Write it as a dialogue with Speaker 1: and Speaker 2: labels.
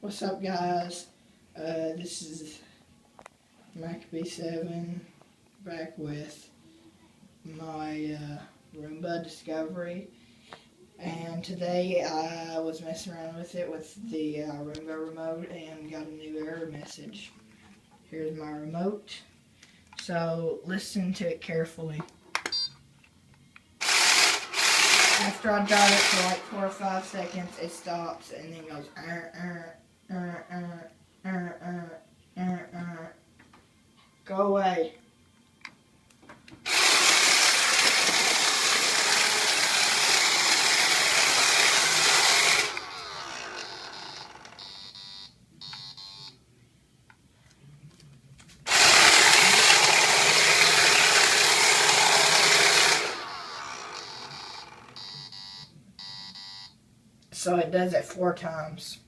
Speaker 1: What's up, guys? This is Mac-B7 back with my Roomba discovery, and today I was messing around with it with the Roomba remote and got a new error message. Here's my remote, so listen to it carefully. After I drive it for like 4 or 5 seconds, it stops and then goes Go away. So it does it 4 times.